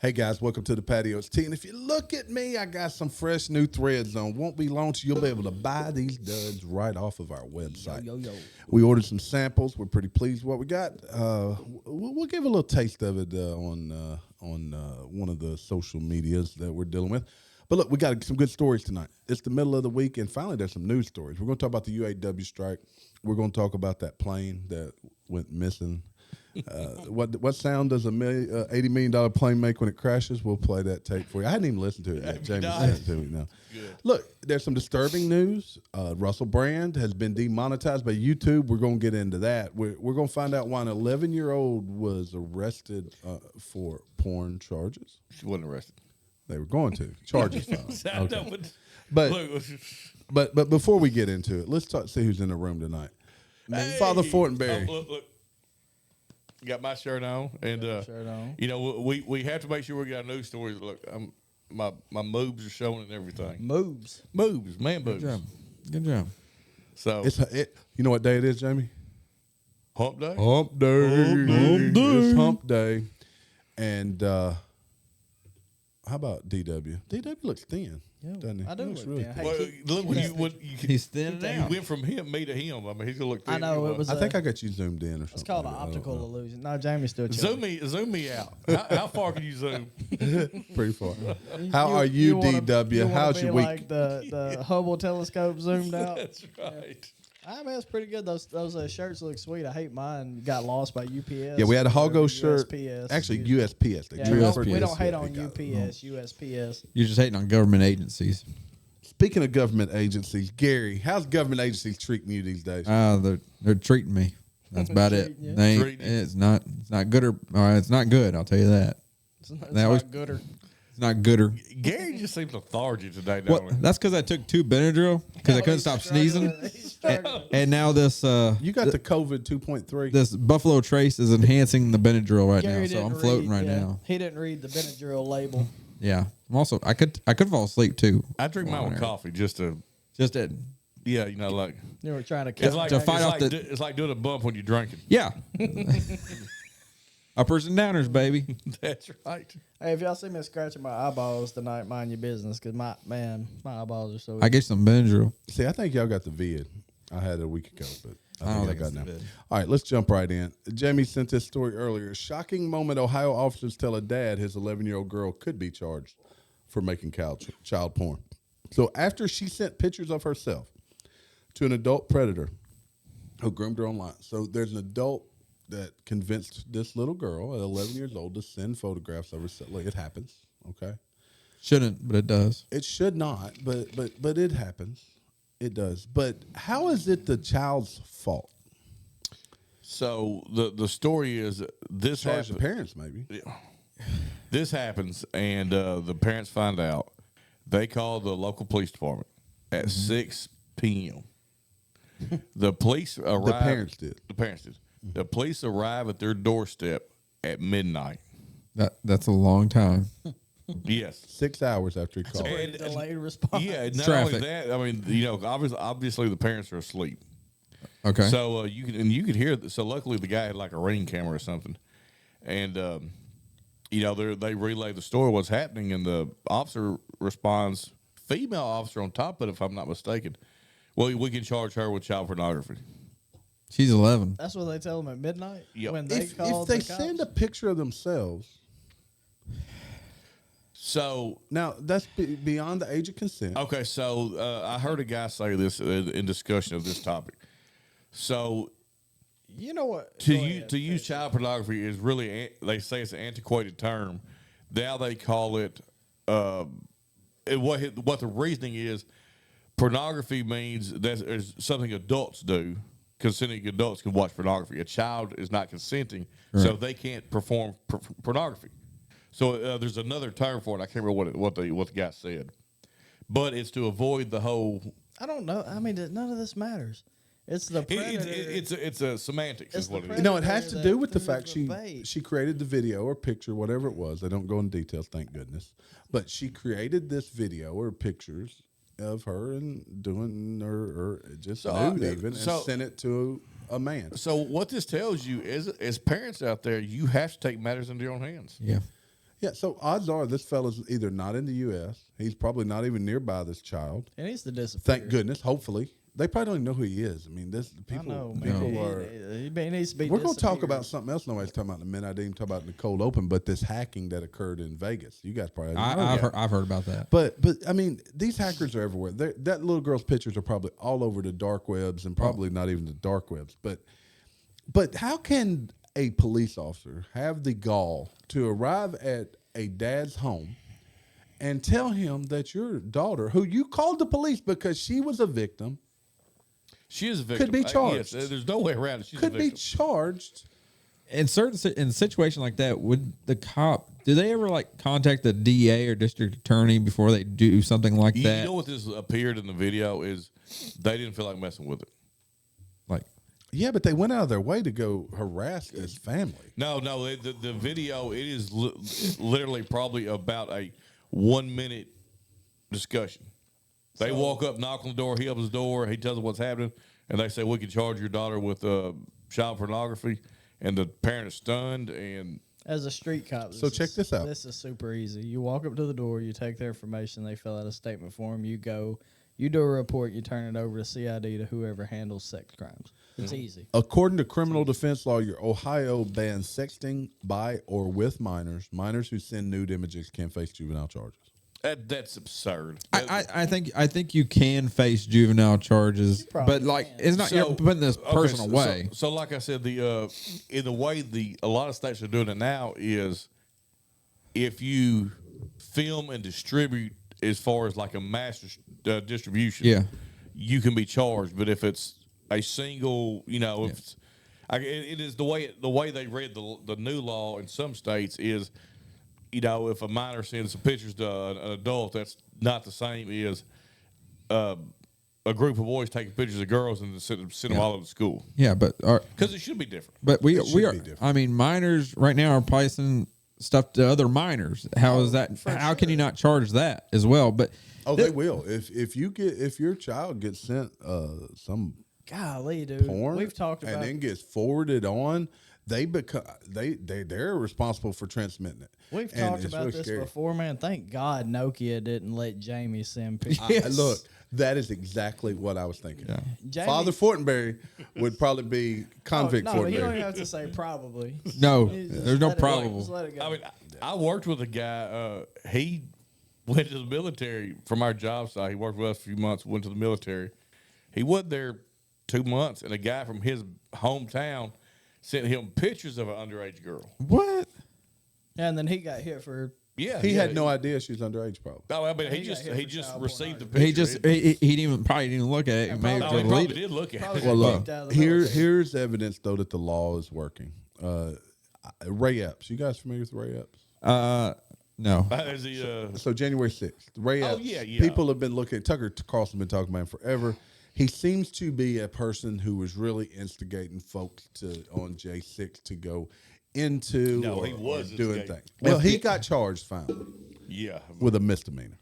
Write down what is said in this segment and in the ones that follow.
Hey guys, welcome to the Patio T. And if you look at me, I got some fresh new threads on. Won't be long till you'll be able to buy these duds right off of our website. We ordered some samples. We're pretty pleased with what we got. We'll give a little taste of it on one of the social medias that we're dealing with. But look, we got some good stories tonight. It's the middle of the week, and finally there's some news stories. We're going to talk about the UAW strike. We're going to talk about that plane that went missing. What sound does a $80 million plane make when it crashes? We'll play that tape for you. I hadn't even listened to it yet. Jamie sent it to me now. Good. Look, there's some disturbing news. Russell Brand has been demonetized by YouTube. We're going to get into that. We're going to find out why an 11-year-old was arrested for porn charges. She wasn't arrested. They were going to. Charges filed. Okay. But before we get into it, let's see who's in the room tonight. Hey. Father Fortenberry. Look. Got my shirt on, and you know we have to make sure we got news stories. Look, my moves are showing and everything. Moves, man, boobs. Good job. So you know what day it is, Jamie? Hump day. Hump day. It's hump day, and how about DW? DW looks thin. Yeah, doesn't he? I do look really thin. thin. Well, look he's thin now. You went from me to him. I mean, he's gonna look thin. I know it was. I think I got you zoomed in or something. It's called an optical illusion. No, Jamie's still chilling. Zoom me out. How far can you zoom? Pretty far. How are you, DW? How's your week? Like the Hubble telescope zoomed out. That's right. I mean, it's pretty good. Those shirts look sweet. I hate mine got lost by UPS. Yeah, we had a Hogo shirt. USPS. Actually, USPS. We don't hate on UPS, USPS. You're just hating on government agencies. Speaking of government agencies, Gary, how's government agencies treating you these days? They're treating me. That's about it. It's not good it's not good. I'll tell you that. It's not gooder. It's not gooder. Gary just seems lethargic today. That's because I took 2 Benadryl because I couldn't stop sneezing. And now this you got the COVID 2.3. This Buffalo Trace is enhancing the Benadryl right Gary now, so I'm floating now. He didn't read the Benadryl label. Yeah, I'm also I could fall asleep too. I drink mine with coffee just it. Yeah, you know, like you were trying to. It's like doing a bump when you're drinking. Yeah. Uppers and downers, baby. That's right. Hey, if y'all see me scratching my eyeballs tonight, mind your business, because my eyeballs are so. I get some Benadryl. See, I think y'all got the vid. I had it a week ago, but I think I got it now. All right, let's jump right in. Jamie sent this story earlier. Shocking moment. Ohio officers tell a dad his 11-year-old girl could be charged for making child porn. So after she sent pictures of herself to an adult predator who groomed her online. So there's an adult that convinced this little girl at 11 years old to send photographs of herself. Look, it happens, okay? Shouldn't, but it does. It should not, but it happens. It does. But how is it the child's fault? So the story is this happens. The parents, maybe. This happens, and the parents find out. They call the local police department at 6 p.m. The police arrive. The parents did. The police arrive at their doorstep at midnight. That's a long time. Yes, 6 hours after he called. And delayed response. Yeah, not Traffic. only that. I mean, you know, obviously the parents are asleep. Okay. So you could hear. So luckily the guy had like a Ring camera or something, and you know they relay the story what's happening, and the officer responds, female officer on top of it, if I'm not mistaken. Well, we can charge her with child pornography. She's 11. That's what they tell them at midnight. Yep. When they If they send a picture of themselves. So now that's beyond the age of consent. Okay, so I heard a guy say this in discussion of this topic. So, you know what? To use child pornography is really, they say it's an antiquated term. Now they call it what the reasoning is. Pornography means that is something adults do. Consenting adults can watch pornography. A child is not consenting, so they can't perform pornography. So there's another term for it. I can't remember what the guy said, but it's to avoid the whole. I don't know. I mean, none of this matters. It's the predator. It's a semantics. Is what it is. No, it has to do with the fact she created the video or picture, whatever it was. They don't go into details, thank goodness. But she created this video or pictures of her and doing or just nude even, and sent it to a man. So what this tells you is, as parents out there, you have to take matters into your own hands. Yeah. Yeah, so odds are this fella's either not in the U.S. He's probably not even nearby this child. He needs to disappear. Thank goodness. Hopefully, they probably don't even know who he is. I mean, people. I know, People man. are. He needs to be. We're going to talk disappeared. about something else. Nobody's talking about in a minute. I didn't even talk about in the cold open, but this hacking that occurred in Vegas. You guys probably. I've heard about that. But I mean, these hackers are everywhere. That little girl's pictures are probably all over the dark webs, and probably not even the dark webs. But how can a police officer have the gall to arrive at a dad's home and tell him that your daughter, who you called the police because she was a victim, she is a victim, could be charged? Yes, there's no way around it. She's could a be victim. charged. In a situation like that, would the cop do they ever like contact the DA or district attorney before they do something like that? You know what this appeared in the video is they didn't feel like messing with it. Like, Yeah, but they went out of their way to go harass this family. No, the video, it is literally probably about a 1 minute discussion. They walk up, knock on the door, he opens the door, he tells them what's happening, and they say, we can charge your daughter with child pornography, and the parent is stunned, and... As a street cop, Check this out. This is super easy. You walk up to the door, you take their information, they fill out a statement form, you go, you do a report, you turn it over to CID to whoever handles sex crimes. It's easy. According to criminal defense law, your Ohio bans sexting by or with minors. Minors who send nude images can face juvenile charges. That's absurd. I think you can face juvenile charges, but like it's not you're putting this person away. So like I said, in the way a lot of states are doing it now is if you film and distribute as far as like a mass distribution, you can be charged. But if it's a single, if it's, it is the way they read the new law in some states is. If a minor sends some pictures to an adult, that's not the same as a group of boys taking pictures of girls and send them all over to school. Yeah, but because it should be different. But we are. I mean, minors right now are placing stuff to other minors. How is that? How can you not charge that as well? But they will. If your child gets sent some golly, dude, porn, we've talked about and then gets forwarded on. They're responsible for transmitting it. We've talked about really this scary. before, man. Thank God Nokia didn't let Jamie send pictures. Look, that is exactly what I was thinking. Yeah. Jamie, Father Fortenberry would probably be convict no, Fortenberry. you don't even have to say probably. No, You just there's no let it go. probable. Just let it go. I mean, I worked with a guy. He went to the military from our job site. He worked with us a few months. Went to the military. He wasn't there 2 months, and a guy from his hometown sent him pictures of an underage girl. What? And then he got hit for. Yeah, He had no idea she was underage, probably. No, I mean, he got hit just for child received the pornography. picture. He didn't probably didn't look at it. And Maybe probably- he probably delete it. did look at Probably it. got Well, kicked out look, of the military. here's evidence though that the law is working. Ray Epps, you guys familiar with Ray Epps? No. As he, So January 6th, Ray Epps. yeah. People have been looking. Tucker Carlson been talking about him forever. He seems to be a person who was really instigating folks on J6 to go into No, or, he was or doing instigating. things. Well, he got charged finally yeah. with a misdemeanor.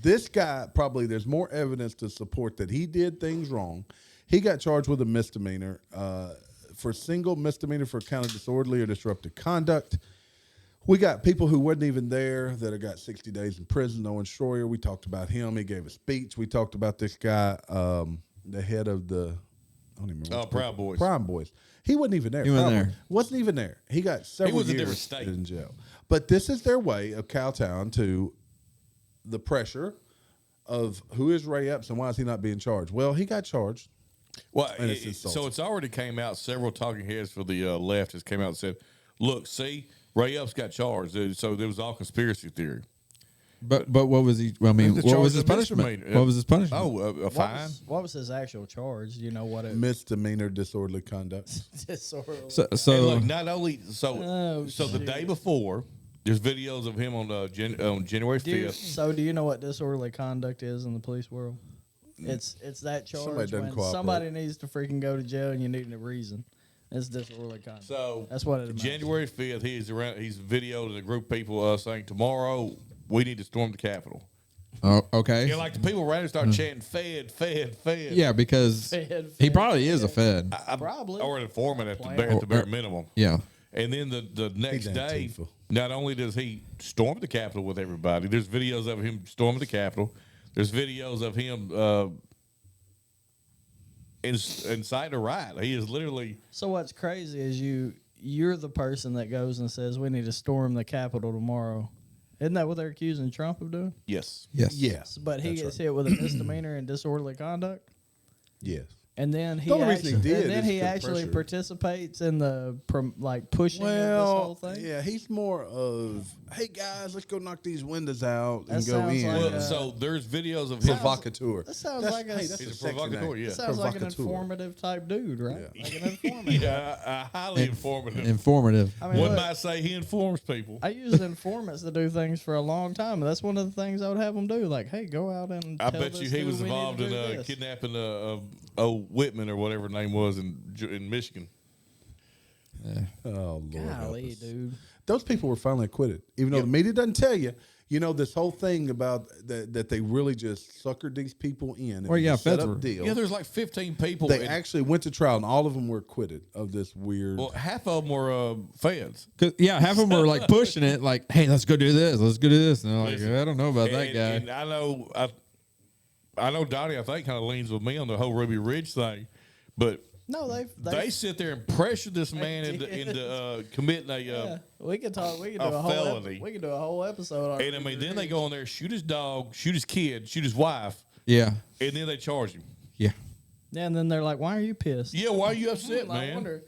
This guy, probably there's more evidence to support that he did things wrong. He got charged with a misdemeanor for single misdemeanor for kind of disorderly or disruptive conduct. We got people who wasn't even there that have got 60 days in prison. Owen Schroyer, we talked about him. He gave a speech. We talked about this guy, the head of the, I don't even remember. Proud Boys. Proud Boys. He wasn't even there. He wasn't Proud there. Boys wasn't even there. He got several was a years different state. in jail. But this is their way of kowtowing to the pressure of who is Ray Epps and why is he not being charged? Well, he got charged. Well, And it's insulting. so it's already came out. Several talking heads for the left has came out and said, "Look, see, Ray Epps got charged." So there was all conspiracy theory. But what was he? I mean, The what charge was his of punishment? misdemeanor. What was his punishment? Oh, a fine. What was his actual charge? You know what it Misdemeanor disorderly conduct. disorderly. So And look, not only so Oh, the shit. day before, there's videos of him on January 5th. So do you know what disorderly conduct is in the police world? It's that charge Somebody doesn't when cooperate. somebody needs to freaking go to jail and you need a reason. It's disorderly conduct. So that's what it amounts to. January 5th, he's videoed a group of people saying, tomorrow we need to storm the Capitol. Oh, okay. Yeah, like the people around him start chanting, "Fed, Fed, Fed." Yeah, because Fed, he Fed, probably is a Fed. Fed. Probably. Or an informant at Plan. the bare minimum. Yeah. And then the next damn day, Tifa. not only does he storm the Capitol with everybody, there's videos of him storming the Capitol. There's videos of him inciting a riot. He is literally. So what's crazy is you're the person that goes and says we need to storm the Capitol tomorrow. Isn't that what they're accusing Trump of doing? Yes. Yes. But he That's gets right. hit with a misdemeanor and disorderly conduct. Yes. And then The only reason he did is he to actually pressure. participates in the pushing of this whole Well, thing. yeah, he's more of, hey guys, let's go knock these windows out and That go sounds in. like Well, so there's videos of him. Provocateur. That sounds That's- like a- hey, that's He's a sexy provocateur, name. yeah. That sounds like an Provocateur. informative type dude, right? Yeah. Like an informative. Yeah, highly informative. Informative. I mean, One look, might say he informs people. I used informants to do things for a long time, and that's one of the things I would have them do. Like, hey, go out and I tell bet this you he dude was we need to involved in do this. kidnapping Whitman or whatever her name was in Michigan. Oh, Lord help Golly, us. dude. Those people were finally acquitted. Even though the media doesn't tell you, this whole thing about that they really just suckered these people in. And Well, yeah, set feds up were- deal. Yeah, there's like 15 people. They and- actually went to trial, and all of them were acquitted of this weird. well, half of them were feds. Half of them were like pushing it, like, "Hey, let's go do this. Let's go do this." And they're like, Listen, "I don't know about that And- guy." And I know Donnie, I think, kind of leans with me on the whole Ruby Ridge thing, but No, they sit there and pressure this man did. into committing a. Yeah, we could talk. We could do a a whole. felony. We could do a whole episode on. And I mean, then they go on there, shoot his dog, shoot his kid, shoot his wife, Yeah, and then they charge him. yeah. Yeah, and then they're like, "Why are you pissed?" Yeah, why are you upset, I man? wonder.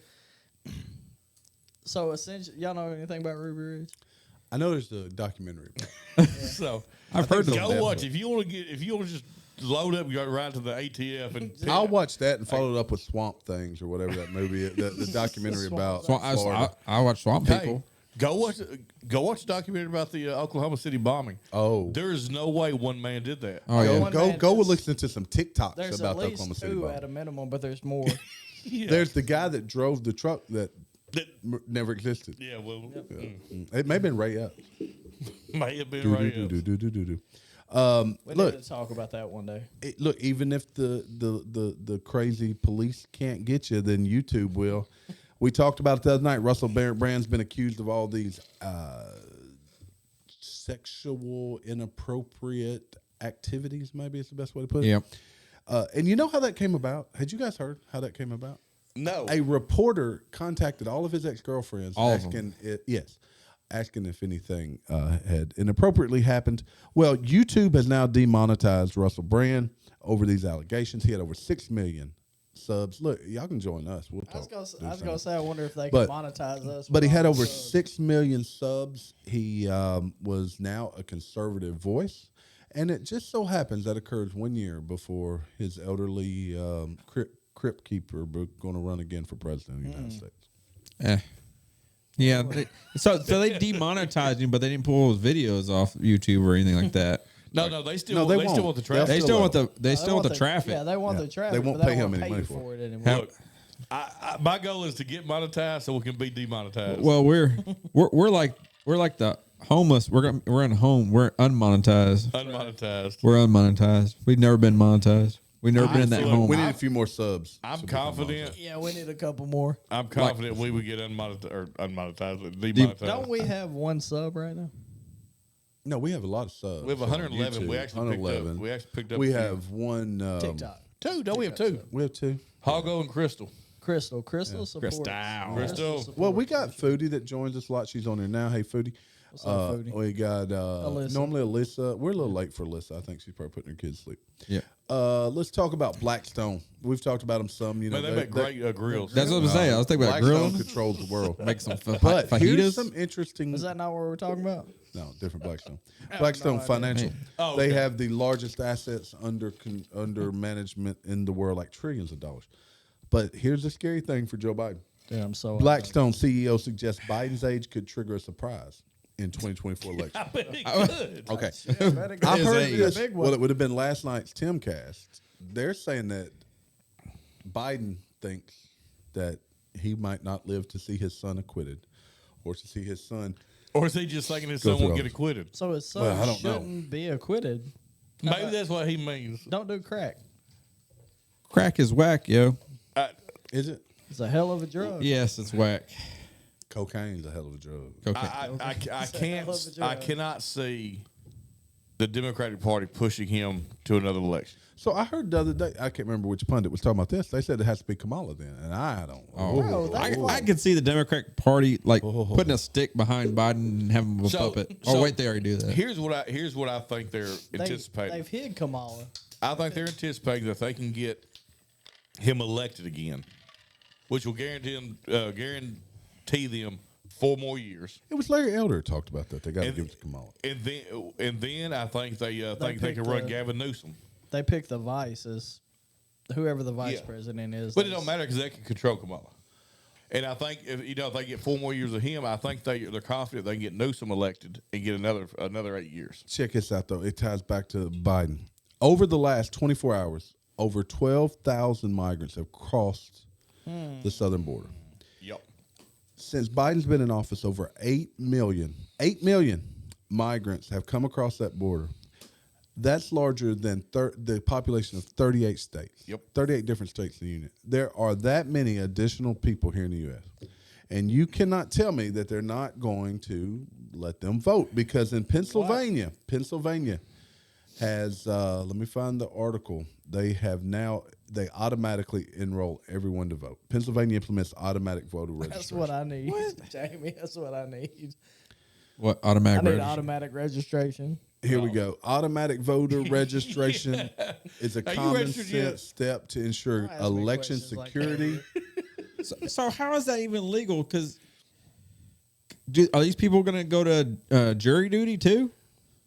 So essentially, y'all know anything about Ruby Ridge? I know there's a documentary. So I've heard go of watch if you want to just load up, you got right to the ATF and I'll watch that and follow it up with Swamp Things or whatever that movie is, the documentary about Florida. I watch Swamp Hey, People. go watch the documentary about the Oklahoma City bombing. Oh. There is no way one man did that. Oh yeah. One Go man go is- listen to some TikToks There's about at the least Oklahoma City two bomb. at a minimum, but there's more. Yeah. There's the guy that drove the truck that That- never existed. yeah, well, It may have been Ray Epps. may have been right. Do-do-do-do-do-do-do. We Look, need to talk about that one day. look. Even if the crazy police can't get you, then YouTube will. We talked about it the other night. Russell Brand's been accused of all these sexual inappropriate activities. Maybe it's the best way to put it. Yep. And you know how that came about? Had you guys heard how that came about? No, A reporter contacted all of his ex-girlfriends All of asking asking if anything had inappropriately happened. Well, YouTube has now demonetized Russell Brand over these allegations. He had over 6 million subs. Look, y'all can join us. We'll I was talk. gonna say, I wonder if they But- can monetize us. But he with had all over the subs. 6 million subs. He was now a conservative voice. And it just so happens that occurs 1 year before his elderly crypt keeper going to run again for president of the United States. Yeah. So they demonetized him, but they didn't pull his videos off YouTube or anything like that. no, they still No, they they still won't. want the They'll traffic. They still still want will. the they still want the traffic. Yeah, they want the traffic. They won't but pay him won't any money you for it anymore. Look, my goal is to get monetized so we can be demonetized. Well, we're like the homeless. We're in home. We're unmonetized. unmonetized. We're unmonetized. We've never been monetized. We've never been in that Look, home. We need a few more subs. I'm to become confident. Yeah, we need a couple more. I'm confident we would get unmonetized, but demonetized. Don't we have one sub right now? No, we have a lot of subs. We have on 111. YouTube. We actually picked up. We actually picked up. We a few. have one. TikTok. two. No, we have two. We have two. Hoggo and Crystal. Crystal supports. Crystal. supports. Well, we got Foodie that joins us a lot. She's on there now. Hey, Foodie. What's up, Foodie? We got Alyssa. normally Alyssa. We're a little late for Alyssa. I think she's probably putting her kids to sleep. Yeah. Let's talk about Blackstone. We've talked about them some. You know, Man, they make great grills. That's what I'm saying. I was thinking about Blackstone grilling. controls the world. Make some But here's fajitas. some interesting. Is that not what we're talking about? No, different Blackstone. Blackstone no idea. Financial. Oh, They okay. have the largest assets under management in the world, like trillions of dollars. But here's the scary thing for Joe Biden. Dude, I'm so Blackstone CEO suggests Biden's age could trigger a surprise in 2024 election. I bet it could. Okay. I I heard age. this. Big one. Well, it would have been last night's Timcast. They're saying that Biden thinks that he might not live to see his son acquitted or to see his son. Or is he just thinking his Go son through won't all get acquitted? So his son Well, I don't know. shouldn't be acquitted. Maybe that's what he means. Don't do crack. Crack is whack, yo. Is it? It's a hell of a drug. Yes, it's whack. Cocaine's a hell of a drug. I cannot see the Democratic Party pushing him to another election. So I heard the other day, I can't remember which pundit was talking about this. They said it has to be Kamala then, and I don't. Bro, I could see the Democratic Party putting a stick behind Biden and having him a puppet. Oh wait, they already do that. Here's what I think they're anticipating. They've hid Kamala. I think they're anticipating that they can get him elected again, which will guarantee them 4 more years. It was Larry Elder who talked about that. They got to give it to Kamala. And then I think they can run Gavin Newsom. They pick the vice as whoever the vice president is. But it don't matter because they can control Kamala. And I think if they get 4 more years of him, I think they're confident they can get Newsom elected and get another 8 years. Check this out, though. It ties back to Biden. Over the last 24 hours, over 12,000 migrants have crossed the southern border. Yep. Since Biden's been in office, over 8 million migrants have come across that border. That's larger than the population of 38 states. Yep. 38 different states in the union. There are that many additional people here in the U.S. And you cannot tell me that they're not going to let them vote, because in Pennsylvania has, let me find the article. They automatically enroll everyone to vote. Pennsylvania implements automatic voter registration. That's what I need, Jamie. That's what I need. What automatic? I need automatic registration. Here we go. Automatic voter registration is a common sense step to ensure election security. So how is that even legal? Because are these people going to go to jury duty too?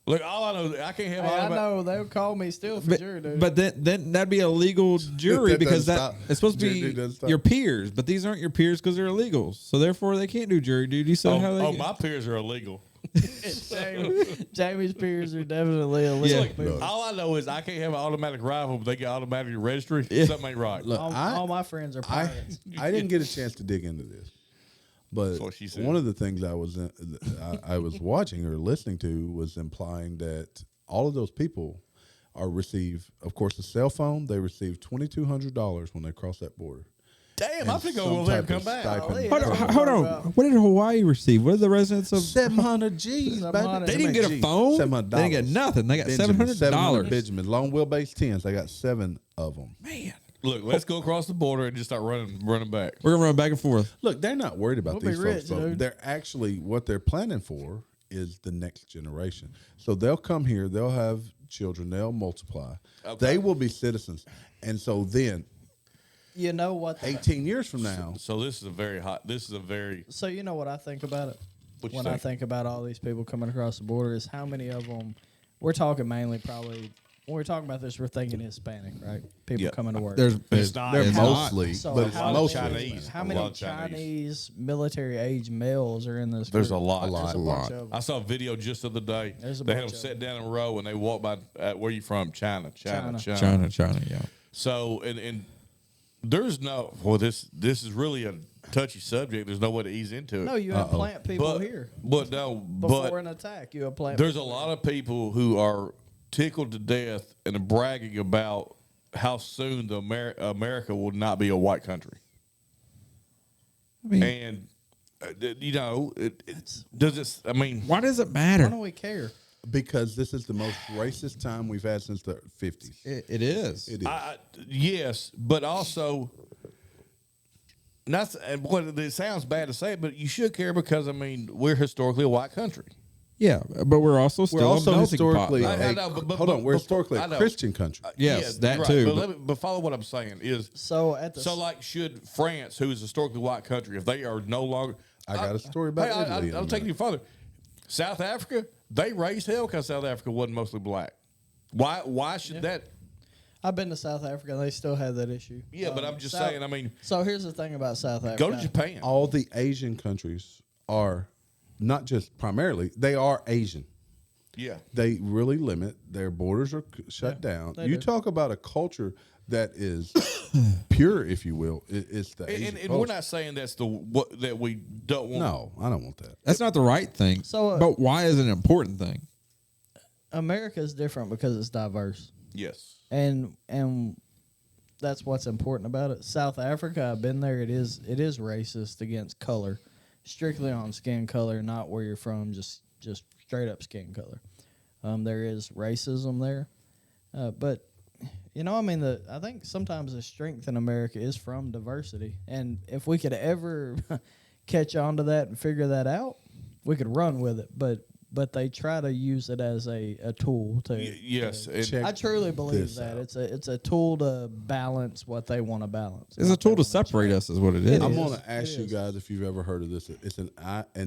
Look, all I know is I can't have. I know they'll call me still for jury duty. But then that'd be a legal jury because it's supposed to be your peers. But these aren't your peers because they're illegals. So therefore they can't do jury duty. So my peers are illegal. Jamie's peers are definitely illegal. Yeah. All I know is I can't have an automatic rifle, but they get automatic registry. Yeah. Something ain't right. Look, all my friends are pirates. I didn't get a chance to dig into this, but one of the things I was watching or listening to was implying that all of those people receive, of course, a cell phone. They receive $2,200 when they cross that border. Damn, I think I will never come back. Hold on. What did Hawaii receive? What did the residents of 700 G's, baby? They didn't get a phone. $700. They didn't get nothing. They got $700. Benjamin, long wheelbase 10s. They got 7 of them. Man, look, let's go across the border and just start running back. We're gonna run back and forth. Look, they're not worried about these folks. Dude. They're actually what they're planning for is the next generation. So they'll come here. They'll have children. They'll multiply. Okay. They will be citizens, and so then. You know what? 18 years from now. So this is a very hot. So you know what I think about it? When I think about all these people coming across the border is how many of them. We're talking mainly probably. When we're talking about this, we're thinking Hispanic, right? People coming to work. They're mostly, but it's mostly Chinese. How many Chinese military age males are in this group? There's a lot. There's a bunch of them. I saw a video just the other day. They had them sit down in a row and they walk by. Where you from? China. Yeah. So and there's no. Well, this is really a touchy subject. There's no way to ease into it. No, you implant people here. But no, before an attack, you implant. There's a lot of people who are tickled to death and bragging about how soon the America will not be a white country. I mean, and does it? I mean, why does it matter? Why don't we care? Because this is the most racist time we've had since the 50s. It is. It is. Yes, but also, it sounds bad to say it, but you should care because, I mean, we're historically a white country. Yeah, but we're also historically hold on. We're historically a Christian country. Yes, that too. But follow what I'm saying is should France, who is a historically white country, if they are no longer, I got a story about Italy. I'll take you further. South Africa, they raised hell because South Africa wasn't mostly black. Why should that? I've been to South Africa and they still have that issue. Yeah, but I'm just saying. I mean, so here's the thing about South Africa. Go to Japan. All the Asian countries are. Not just primarily, they are Asian. Yeah. They really limit. Their borders are shut down. You talk about a culture that is pure, if you will. It's the Asian and we're not saying that's that we don't want. No, I don't want that. That's not the right thing. So, but why is it an important thing? America is different because it's diverse. Yes. And that's what's important about it. South Africa, I've been there. It is racist against color. strictly on skin color, not where you're from, just straight up skin color. There is racism there, but I think sometimes the strength in America is from diversity, and if we could ever catch on to that and figure that out, we could run with it. But they try to use it as a tool to. Yes, I truly believe that it's a tool to balance what they want to balance. It's a tool to separate us, is what it is. I'm going to ask you guys if you've ever heard of this. It's an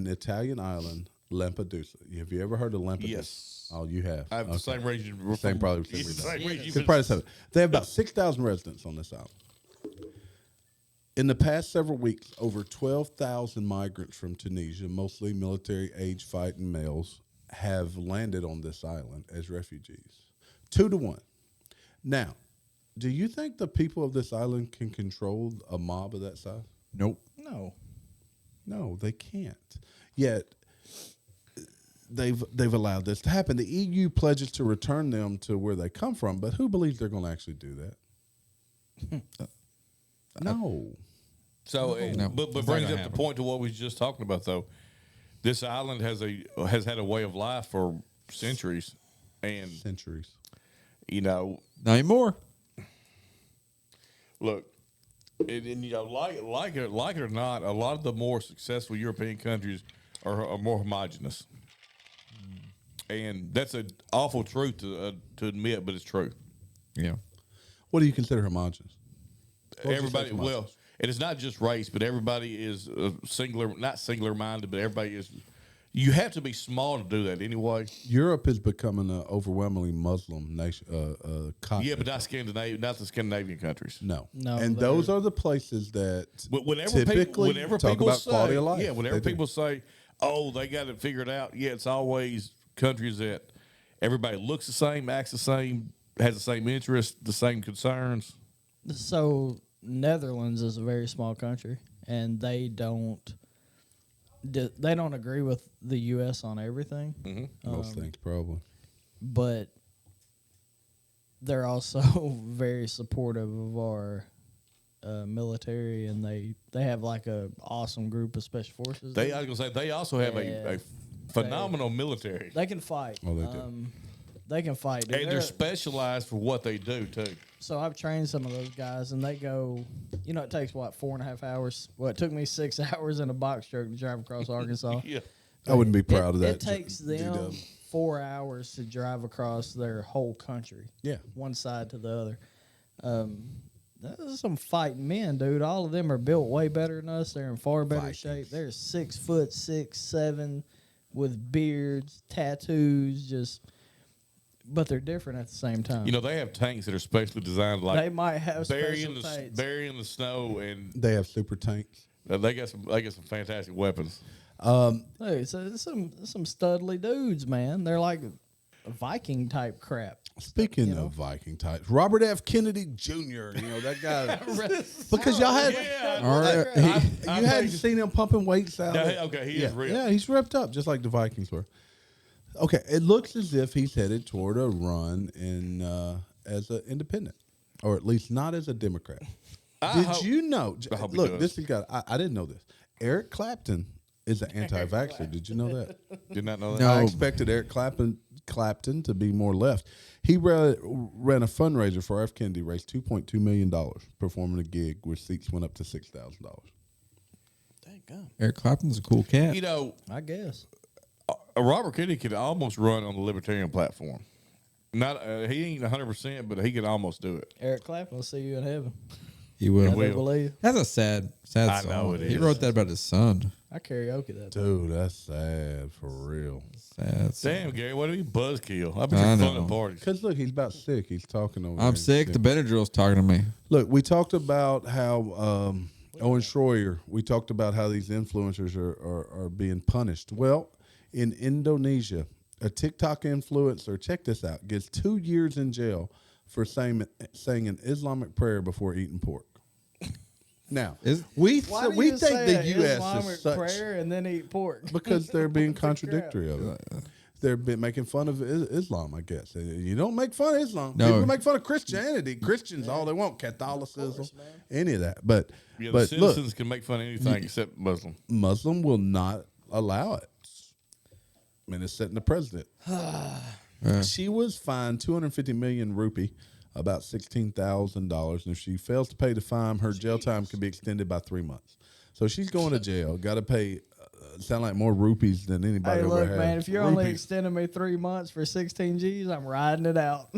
Italian island, Lampedusa. Have you ever heard of Lampedusa? Yes. Oh, you have. I have the same region. Same probably. It's the same region. Could probably say that. They have about 6,000 residents on this island. In the past several weeks, over 12,000 migrants from Tunisia, mostly military-age fighting males, have landed on this island as refugees. 2-1. Now, do you think the people of this island can control a mob of that size? Nope. No, they can't. Yet, they've allowed this to happen. The EU pledges to return them to where they come from, but who believes they're going to actually do that? No. So, No. but It's not brings gonna up happen. the point to what we was just talking about, though. This island has had a way of life for centuries, and Centuries. Not anymore. look, and like it or not, a lot of the more successful European countries are more homogenous, and that's an awful truth to admit, but it's true. Yeah. What do you consider homogenous? What would you say Everybody, is homogenous? and it's not just race, but everybody is not singular minded, but everybody is. You have to be small to do that anyway. Europe is becoming an overwhelmingly Muslim nation. Continent. Yeah, but not the Scandinavian countries. No. No, And they're- those are the places that Whenever typically talk people about say, quality of life. yeah, whenever They do. people say, "Oh, they got it figured out," yeah, it's always countries that everybody looks the same, acts the same, has the same interests, the same concerns. So Netherlands is a very small country, and they don't agree with the U.S. on everything. Mm-hmm. Most things, probably. But they're also very supportive of our military, and they have like a awesome group of special forces. I was gonna say they also have a phenomenal military, They can fight. Oh, they do. They can fight. Dude. and they're specialized for what they do too. So I've trained some of those guys, and they go. It takes 4.5 hours. Well, it took me 6 hours in a box truck to drive across Arkansas. Yeah, I wouldn't be proud of that. It takes them G-Dub. 4 hours to drive across their whole country. Yeah. One side to the other. Those are some fighting men, dude. All of them are built way better than us. They're in far better Vikings. shape. They're 6'6", 7", with beards, tattoos, but they're different at the same time. they have tanks that are specially designed to, They might have bury special in tanks. bury in the snow, and They have super tanks. they got some fantastic weapons. Hey, so some studly dudes, man. They're like Viking type crap. Speaking of Viking types, Robert F. Kennedy Jr., that guy. Because y'all had. You hadn't seen him pumping weights out. He is real. Yeah, he's ripped up just like the Vikings were. Okay, it looks as if he's headed toward a run as an independent, or at least not as a Democrat. Did you know? I hope he Look, does. this is got. I didn't know this. Eric Clapton is an anti-vaxxer. Did you know that? Did not know that. No. I expected Eric Clapton to be more left. He ran a fundraiser for F. Kennedy, raised $2.2 million, performing a gig where seats went up to $6,000. Thank God. Eric Clapton's a cool cat. I guess. Robert Kennedy could almost run on the libertarian platform. Not he ain't 100%, but he could almost do it. Eric Clapton will see you in heaven. He will. I do believe. That's a sad I song. know it He is. wrote that about his son. I karaoke that. Dude, that's sad for real. Sad song. Damn, Gary, what are you buzzkill? I've been I fun know. at parties. Because look, he's about sick. He's talking over. I'm there. sick. The Benadryl's talking to me. Look, we talked about how Owen Schroyer. We talked about how these influencers are being punished. Well, in Indonesia, a TikTok influencer, check this out, gets 2 years in jail for saying an Islamic prayer before eating pork. Now, we think the U.S. Islamic is such prayer and then eat pork? because they're being contradictory of it. they're been making fun of Islam, I guess. You don't make fun of Islam. No. People make fun of Christianity. Christians, all they want, Catholicism, any of that. But the citizens can make fun of anything except Muslim. Muslim will not allow it. I mean, it's setting the president. She was fined 250 million rupee, about $16,000. And if she fails to pay the fine, her jail time can be extended by 3 months. So she's going to jail. Got to pay, sound like more rupees than anybody Hey, ever look, had. man, if you're only extending me 3 months for 16 G's, I'm riding it out.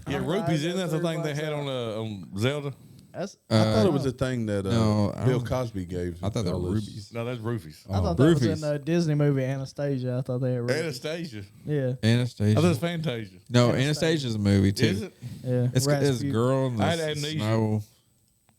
Yeah, rupees, isn't that the thing they had on Zelda? That's, I thought it was a thing that no, I Bill don't- Cosby gave. I thought they were fellas. rubies. No, that's roofies. I thought that was in Roofies. the Disney movie Anastasia. I thought they had rupees. Anastasia. Yeah, Anastasia. I thought it's Fantasia. No, Anastasia's a movie too. Is it? yeah. It's Rasputin. girl in I had the amnesia. snow.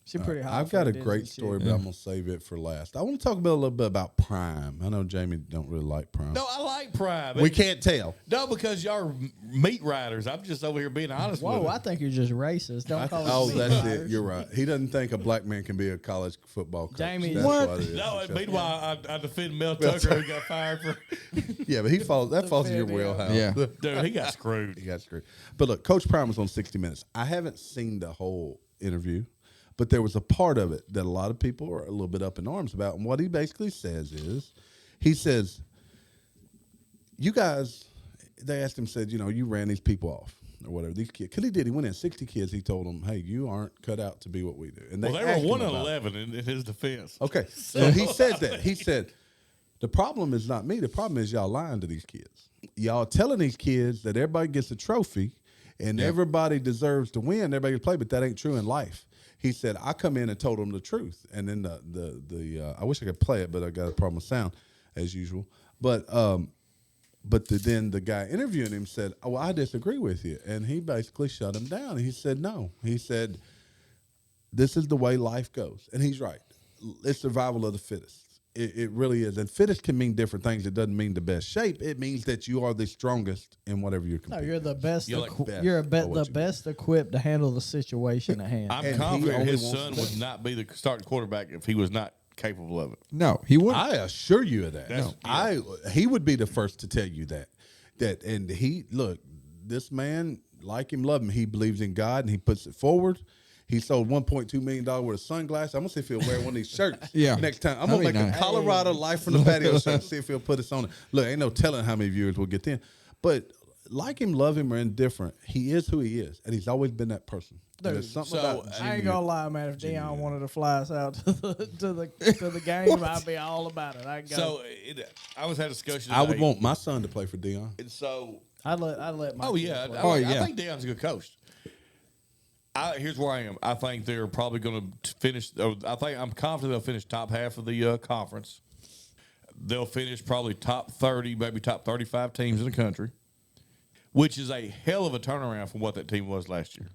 She pretty hot. I've for got a Disney great chick. story, but I'm going to save it for last. I want to talk about a little bit about Prime. I know Jamie don't really like Prime. No, I like Prime. We can't tell. No, because y'all are meat riders. I'm just over here being honest with Whoa, you. I think you're just racist. Don't call us Oh, meat that's riders. it. You're right. He doesn't think a black man can be a college football coach. Jamie- That's What? it is. No, It's meanwhile, I defend Mel Tucker who got fired for. yeah, but that falls in your wheelhouse. Yeah. Dude, he got screwed. He got screwed. But look, Coach Prime was on 60 Minutes. I haven't seen the whole interview, but there was a part of it that a lot of people are a little bit up in arms about. And what he basically says is, he says, you guys, they asked him, said, you ran these people off or whatever, these kids. Because he did. He went in 60 kids. He told them, hey, you aren't cut out to be what we do. And Well, they asked were him 1 and about it. 11 in his defense. Okay. So he said that. He said, the problem is not me. The problem is y'all lying to these kids. Y'all telling these kids that everybody gets a trophy and everybody deserves to win, everybody gets to play, but that ain't true in life. He said, I come in and told them the truth. And then I wish I could play it, but I got a problem with sound as usual. But then the guy interviewing him said, oh, well, I disagree with you. And he basically shut him down. He said, no. He said, this is the way life goes. And he's right. It's survival of the fittest. It really is. And fittest can mean different things. It doesn't mean the best shape. It means that you are the strongest in whatever you're No, competing. you're the best. You're like best You're at what the you best equipped to handle the situation at hand. I'm And he confident only his wants son to would not be the starting quarterback if he was not capable of it. No, he wouldn't. I assure you of that. That's- He would be the first to tell you that. And he, look, this man, like him, love him. He believes in God and he puts it forward. He sold $1.2 million worth of sunglasses. I'm going to see if he'll wear one of these shirts Yeah. next time. I'm going to That'd make be a nice. Colorado Life from the Patio shirt, see if he'll put us on it. Look, ain't no telling how many viewers we'll get in. But like him, love him, or indifferent, he is who he is. And he's always been that person. And there's something about I ain't Junior. gonna lie, man. If Dion wanted to fly us out to the game, I'd be all about it. I'd go. So I was had a discussion. I would today, want my son to play for Dion. and so I'd let my Oh kid yeah, play. I think Deion's a good coach. Here's where I am. I think they're probably going to finish. I'm confident they'll finish top half of the conference. They'll finish probably top 30, maybe top 35 teams in the country, which is a hell of a turnaround from what that team was last year.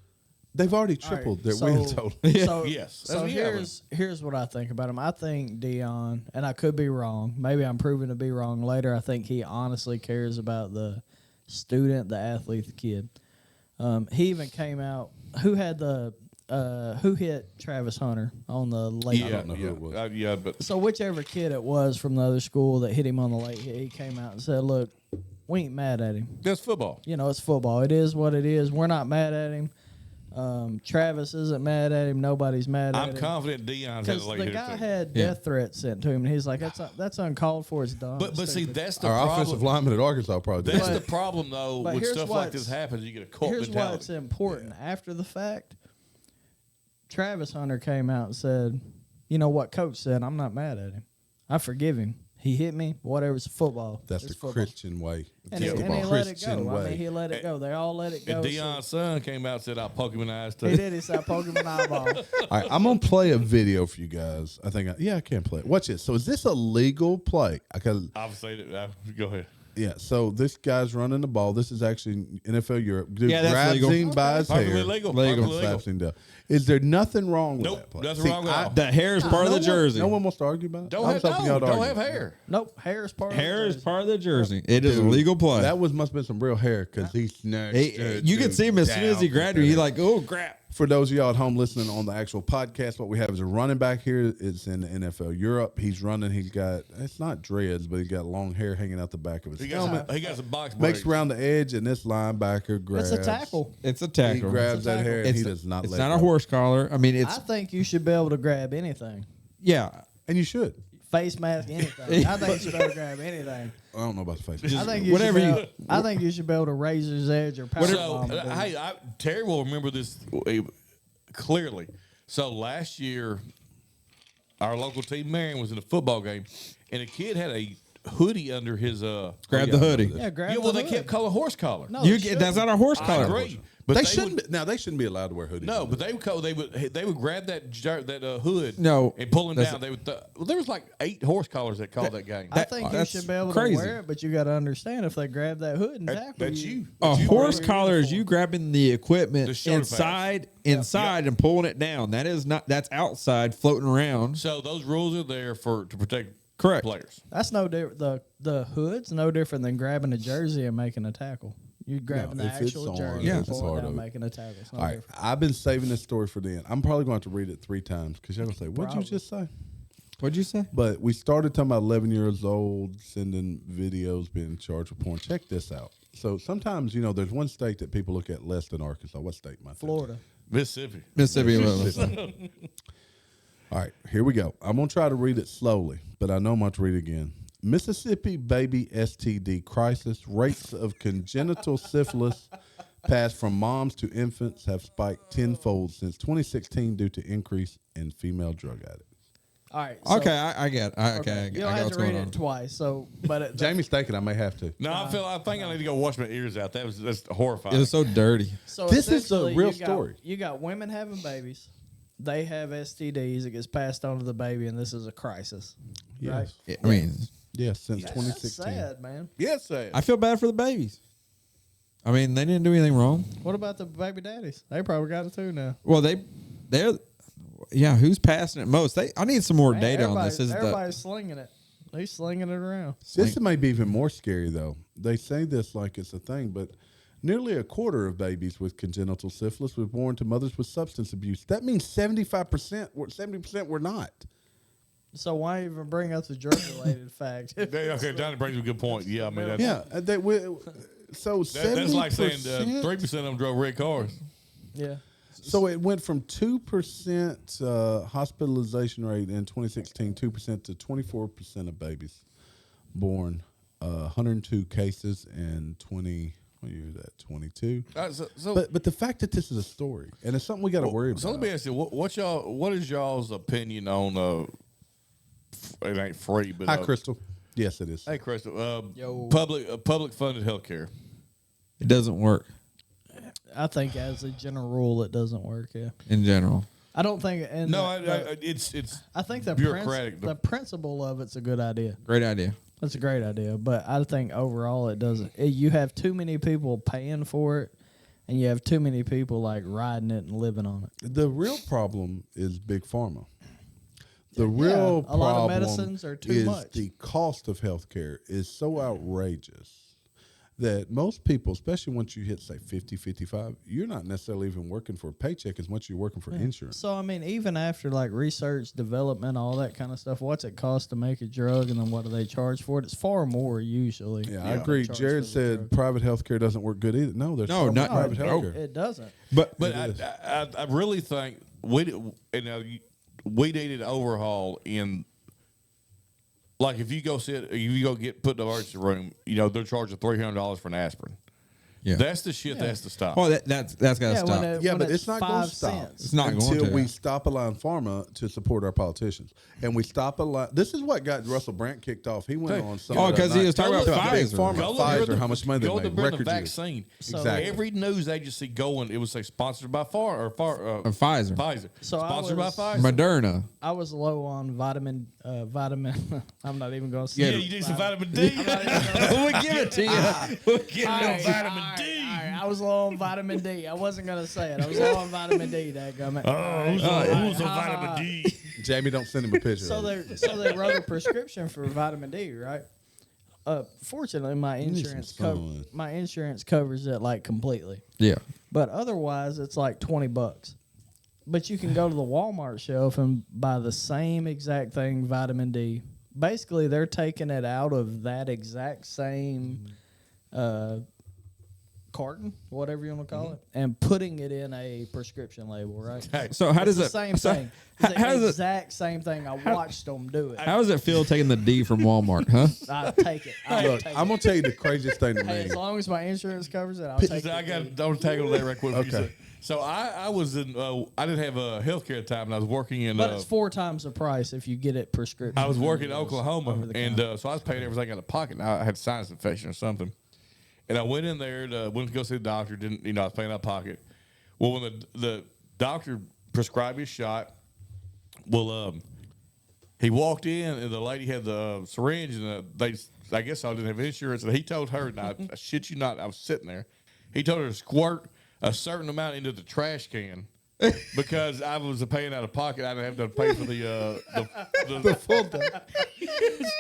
They've already All right, tripled their so- win total. So, Yes. So Yeah, here's what I think about him. I think Dion, and I could be wrong. Maybe I'm proven to be wrong later. I think he honestly cares about the student, the athlete, the kid. He even came out. Who hit Travis Hunter on the late? Yeah, don't know who it was. but So whichever kid it was from the other school that hit him on the late hit, he came out and said, "Look, we ain't mad at him. that's football. You know, it's football. It is what it is. We're not mad at him. Travis isn't mad at him. Nobody's mad at I'm him. confident Deion's had Because a late the hitter guy too. had death threats sent to him, and he's like, "That's uncalled for. It's dumb." But it's see, stupid." that's the Our problem. offensive lineman at Arkansas probably did. That's But- the problem, though. but When here's stuff like what's- this happens, you get a cult here's mentality. what's important. After the fact, Travis Hunter came out and said, "You know what Coach said? I'm not mad at him. I forgive him. He hit me. Whatever. It's football. That's It's the football." Christian way. And he, It's and he the let it Christian go. I way. mean, he let it go. They all let it go. And so- Deion's son came out and said, I'll poke him in the eyes too. he did. He said, "Poke him in the eyeball." All right, I'm gonna play a video for you guys. I can play it. Watch this. So is this a legal play? Because I've seen it. Go ahead. yeah, so this guy's running the ball. This is actually NFL Europe. Dude Yeah, that's grabs legal. him by his Perfectly hair. legal. Legal. Perfectly legal. Slaps him down. Is there nothing wrong with Nope, that play? nothing wrong with it. The hair is part of the jersey. No one wants to argue about it. Don't I have, was hoping y'all to don't argue. have hair. Nope. Hair is part. Hair of is the part of the jersey. It is a Dude, legal play. That must have been some real hair because he snatched. You could see him as soon as he grabbed her. He like, oh crap. For those of y'all at home listening on the actual podcast, what we have is a running back here. It's in the NFL Europe. He's running. He's got, it's not dreads, but he's got long hair hanging out the back of his helmet. He got some box Makes braids. around the edge, and this linebacker grabs. It's a tackle. It's a He tackle. grabs that hair, and It's he does not It's let not go. a horse collar. I mean, I it's think you should be able to grab anything. yeah. And you should. Face mask, anything. I think you should be able to grab anything. I don't know about the face. I think you Whatever should be you- able, I think you should be able to razor's edge or power So, bomb. dude. hey, Terry will remember this clearly. So last year, our local team, Marion, was in a football game, and a kid had a hoodie under his. Grab the hoodie. Yeah, grab Yeah, well, the they hood. kept calling horse collar. No, You they get that's shouldn't. not a horse I collar. agree. But They they shouldn't. would- Now they shouldn't be allowed to wear hoodies. No, but they would grab that hood. No, and pull him that's- down. They would. Well, there was like 8 horse collars that called that game. I think you that's should be able crazy. to wear it, but you got to understand if they grab that hood and tackle That's you. A That's you horse wearing collar is uniform. you grabbing the equipment The shoulder inside and pulling it down. That is not. That's outside floating around. So those rules are there to protect Correct. players. That's no different. The hood's no different than grabbing a jersey and making a tackle. You grabbing the if it's actual on, jersey if and it's pulling part it down, of it. making a tackle. It's no All right, different. I've been saving this story for the end. I'm probably going to read it 3 times because y'all gonna say, "What'd you Probably. just say?" What'd you say? But we started talking about 11 years old sending videos, being charged with porn. Check this out. So sometimes, there's one state that people look at less than Arkansas. What state, my Florida. Mississippi. Mississippi. All right, here we go. I'm going to try to read it slowly, but I know I'm going to read it again. Mississippi baby STD crisis. Rates of congenital syphilis passed from moms to infants have spiked tenfold since 2016 due to increase in female drug addicts. All right. So, Okay, I get. Okay, You don't I have got to what's read going on. it twice. So, but Jamie's thinking I may have to. No, I think I need to go wash my ears out. That's horrifying. It was so dirty. So This is the essentially, real you got- story. You got women having babies. They have STDs. It gets passed on to the baby, and this is a crisis. Right? Yes. I mean, Yes, since That's 2016. sad, man. yes, I feel bad for the babies. I mean, they didn't do anything wrong. What about the baby daddies? They probably got it too now. Well, they're. Yeah, who's passing it most? I need some more Man, data on this. everybody's slinging it. He's slinging it around. This may be even more scary, though. They say this like it's a thing, but nearly a quarter of babies with congenital syphilis were born to mothers with substance abuse. That means 70% were not. So why even bring up the drug-related fact? Okay, Johnny brings up a good point. Yeah, I mean, that's, Yeah, so 70%. that's like saying 3% of them drove red cars. Yeah. So it went from 2% hospitalization rate in 2016, 2% to 24% of babies born. 102 cases in 20. What year is that? 22. But the fact that this is a story and it's something we got to worry about. So let me ask you, what is y'all's opinion on? It ain't free, but Hi, Crystal. Yes, it is. Hey, Crystal. Yo. Public funded healthcare. It doesn't work I think as a general rule, it doesn't work. Yeah. in general. I don't think. And No, it's. it's I think the bureaucratic. the principle of it's a good idea. Great idea. That's a great idea, but I think overall it doesn't. You have too many people paying for it, and you have too many people like riding it and living on it. The real problem is big pharma. The Yeah, real a lot of problem medicines are too is much. the cost of healthcare is so outrageous that most people, especially once you hit, say, 50, 55, you're not necessarily even working for a paycheck as much as you're working for insurance. So I mean, even after like research, development, all that kind of stuff, what's it cost to make a drug, and then what do they charge for it? It's far more usually. Yeah, I than agree. charge Jared for the said drug. private healthcare doesn't work good either. No, there's No, not- private no. healthcare. It doesn't. But But I really think we needed an overhaul in. Like if you go get put in the emergency room, they're charging $300 for an aspirin. yeah. That's the shit that has to stop. Well, that's got to stop. Yeah, when but it's not going 5 to stop. cents. It's not going until to. we stop allowing pharma to support our politicians, and we stop allowing. This is what got Russell Brand kicked off. He went on. Oh, because he was talking about big Pfizer. pharma. Go look Pfizer, at the- how much money they go made? to the Record years. vaccine. So- Exactly. Every news agency going, it would say sponsored by Pfizer. Pfizer. So I Sponsored was- by Pfizer. Moderna. I was low on vitamin. I'm not even going to say. Yeah, you need some vitamin D. We'll give it to you. We'll give you Alright, vitamin alright, D. alright. I was low on vitamin D. I wasn't gonna say it. I was low on vitamin D. Dadgummit. Who's on vitamin D? Jamie, don't send him a picture. So of it. they wrote a prescription for vitamin D, right? Fortunately, my need insurance some sun. my insurance covers it like completely. Yeah. But otherwise, it's like $20. But you can go to the Walmart shelf and buy the same exact thing, vitamin D. Basically, they're taking it out of that exact same carton, whatever you want to call it, and putting it in a prescription label, right? So how does It's it? the same so thing. how It's the does it? exact same thing. I watched them do it. How does it feel taking the D from Walmart? Huh? I take it. I Look, take I'm it. gonna tell you the craziest thing to Hey, me. as long as my insurance covers it, I'll take it. I got. Don't tackle that right quick. Okay. So I was in. I didn't have a healthcare at the time, and I was working in. But it's 4 times the price if you get it prescription. I was working in Over Oklahoma, the and counter. so I was paying everything out of pocket. And I had sinus infection or something, and I went in there. Went to go see the doctor. Didn't I was paying out of pocket. Well, when the doctor prescribed his shot, he walked in and the lady had the syringe, and I guess I didn't have insurance, and he told her, and I shit you not, I was sitting there. He told her to squirt a certain amount into the trash can. Because I was paying out of pocket, I didn't have to pay for the full thing.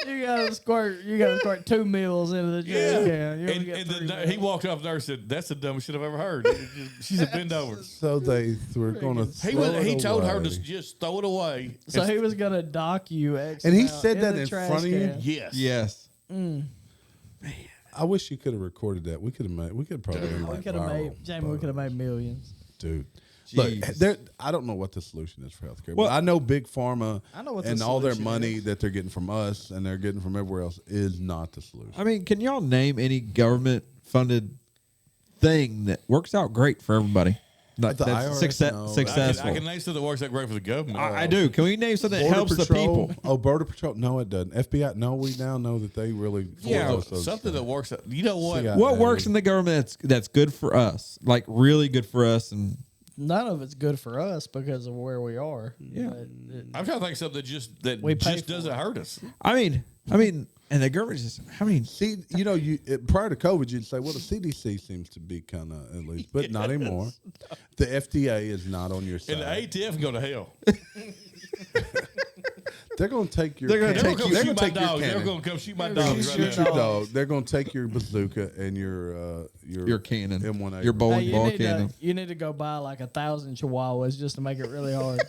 You gotta squirt 2 meals into the trash can. You only And, get and 3 the, meals. he walked off there and said, "That's the dumbest shit I've ever heard." She said, "Bend over." So they were gonna. He told her away. to just throw it away. So he was gonna dock you X And he amount said that the in trash front of you? can. Yes. Yes. I wish you could have recorded that. We could have made. We could probably made We that could have viral, made Jamie. We could have made millions. dude. Look, Jeez. I don't know what the solution is for healthcare. Well, but I know big pharma I know what the and all their solution money is. that they're getting from us and they're getting from everywhere else is not the solution. I mean, can y'all name any government funded thing that works out great for everybody? Like The that's IRS, no. successful. I can name something that works out great for the government. I do. Can we name something that helps the people? Oh, Border Patrol. No, it doesn't. FBI. No, we now know that they really. Yeah, force those Something stuff. that works out. You know what? CIA. What works in the government that's good for us? Like really good for us and None of it's good for us because of where we are. Yeah. But I'm trying to think of something that We pay just for doesn't it. hurt us. I mean and the government just See, prior to COVID, you'd say, well, the CDC seems to be kind of at least, but not anymore. The FDA is not on your side. And the ATF can go to hell. They're going to take your. They're gonna cannon. take They're They're going going to to come take shoot my your dogs. They're cannon. going to come shoot my They're gonna dogs right shoot now. Your dog. They're going to take your bazooka and your cannon, M1A. your bowling hey, ball cannon. you need to go buy like 1,000 chihuahuas just to make it really hard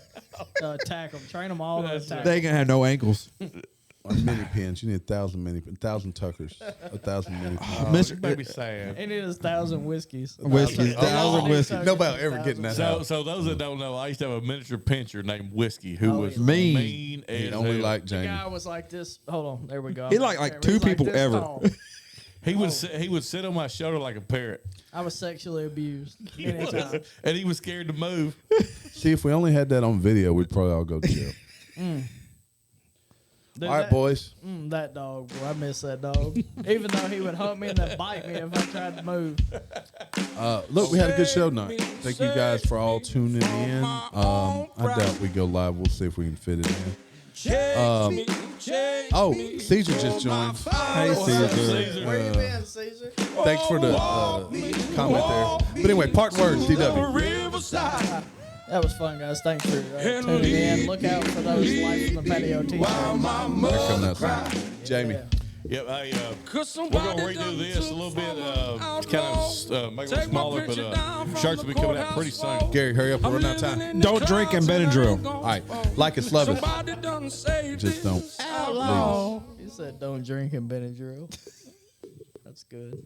to attack them. Train them all to attack. They ain't gonna have no ankles. mini pins. You need 1,000 tuckers, 1,000 mini pins. You made me sad. He needs 1,000 whiskeys. Whiskeys, 1,000 whiskeys. Nobody ever getting that out. So those that don't know, I used to have a miniature pincher named Whiskey who was yeah. mean as He only hell. liked The Jamie. guy was like this. Hold on, there we go. He I'm liked on like camera. two He's people this ever. tall. He would sit on my shoulder like a parrot, I was sexually abused many times. and he was scared to move. See, if we only had that on video, we'd probably all go to jail. Dude, All right, boys. That dog, bro. I miss that dog. Even though he would hunt me and then bite me if I tried to move. Look, we had a good show tonight. Thank you guys for all tuning in. I doubt we go live. We'll see if we can fit it in. Caesar just joined. Hey, Caesar. Where you been, Caesar? Thanks for the comment there. But anyway, parting words, DW. That was fun, guys. Thanks for tuning in. Look out for those Life from the Patio t-shirts. They're coming out soon. Jamie. Yep, hey, we're gonna redo this a little bit, kind of make it smaller, but shirts will be coming out pretty soon. Gary, hurry up. We're running out of time. Don't drink and Benadryl. All right. Like us, love us. Just don't. Outlaw. He said, don't drink and Benadryl. That's good.